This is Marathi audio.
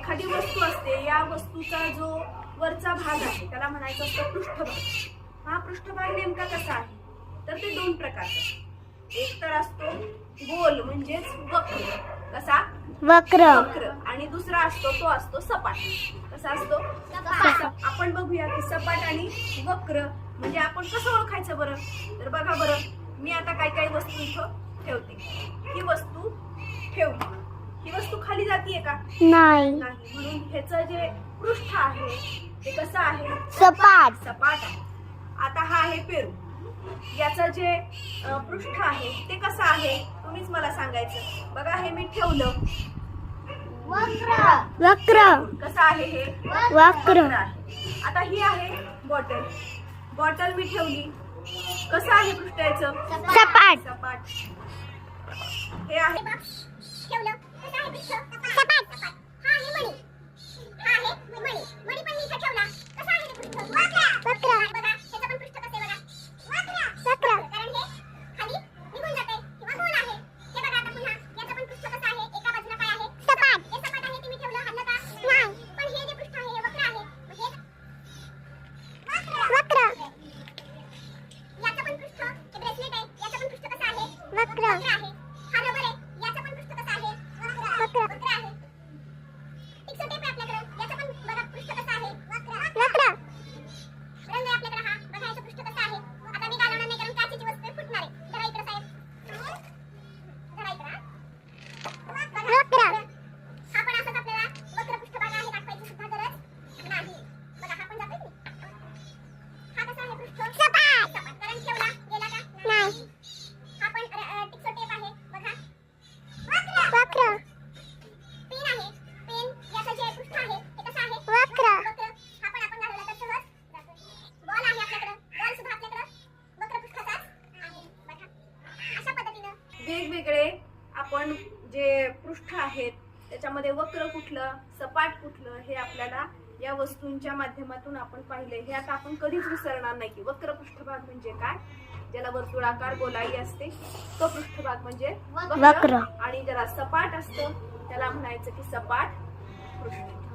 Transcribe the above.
एखादी वस्तू असते, या वस्तूचा जो वरचा भाग आहे त्याला म्हणायचं असतं पृष्ठभाग. हा पृष्ठभाग नेमका कसा आहे तर ते दोन प्रकारचे. एक तर असतो गोल म्हणजेच वक्र. कसा? वक्र. वक्र. आणि दुसरा असतो तो असतो सपाट. कसा असतो? आपण बघूया की सपाट आणि वक्र म्हणजे आपण कसं ओळखायचं बरं. तर बघा बरं, मी आता काही वस्तू इथं ठेवते. ही वस्तू ठेवली, ही वस्तू खाली जातीये का? नाही. म्हणून ह्याचं जे पृष्ठ आहे ते कसं आहे? सपाट. सपाट आहे. आता हा आहे पेरू. याचं जे पृष्ठ आहे ते कसं आहे तुम्हीच मला सांगायचं. बघा हे मी ठेवलं, वक्र. कसं आहे हे? वक्र. आहे. आता ही आहे बॉटल. बॉटल मी ठेवली, कसं आहे पृष्ठ याचं? सपाट. सपाट. हे आहे ठेवलं कसं आहे पृष्ठ? सपाट. हा आहे मणी. हा आहे मणी. मणी पण इथे ठेवला, कसं आहे हे पृष्ठ? वक्र. बघा त्याचं पण पृष्ठ कसं आहे बघा? वक्र. कारण हे खाली निघून जाते किंवा गोल आहे. हे बघा आता पुन्हा याचं पण पृष्ठ कसं आहे? एका बाजूला काय आहे? सपाट. हे सपाट आहे, तुम्ही ठेवलं हल्लं का? नाही. पण हे जे पृष्ठ आहे हे वक्र आहे. मग हे वक्र. याचं पण पृष्ठ, हे ब्रेसलेट आहे, याचं पण पृष्ठ कसं आहे? वक्र आहे. हा रबर आहे, याचं पण पृष्ठ कसं आहे? वक्र आहे. पिक्सो टेप आहे आपल्याकडे, याचं पण बघा पृष्ठ कसं आहे? वक्र. रंग आहे आपल्याकडे, हा बघा याचं पृष्ठ कसं आहे? आता मी घालवणार नाही कारण काचेची वस्तू आहे, फुटणार आहे. जरा इकडे साहेब, जरा इकडे वक्र. हा पण असाच आपल्याला वक्र पृष्ठभाग आहे, दाखवायची सुद्धा गरज नाही. बघा हा पण जातोय की हा कसा आहे पृष्ठ? सपाट. कारण ठेवला गेला का? नाही. हा पण पिक्सो टेप आहे बघा, वक्र. पेन आहे, पेन याचं जे पृष्ठ आहे ते कसं आहे? वक्र. हा पण आपण घालवला तर सहज जातोय. बॉल आहे आपल्याकडे, बॉल सुद्धा आपल्याकडे वक्र पृष्ठाचाच आहे. बघा अशा पद्धतीनं वेगवेगळे आपण जे पृष्ठ आहेत त्याच्यामध्ये वक्र कुठलं, सपाट कुठलं हे आपल्याला या वस्तूंच्या माध्यमातून आपण पाहिले. हे आता आपण कधीच विसरणार नाही की वक्र पृष्ठभाग म्हणजे काय. ज्याला वर्तुळाकार गोलाई असते तो पृष्ठभाग म्हणजे वक्र. आणि ज्याला सपाट असतं त्याला म्हणायचं की सपाट पृष्ठ.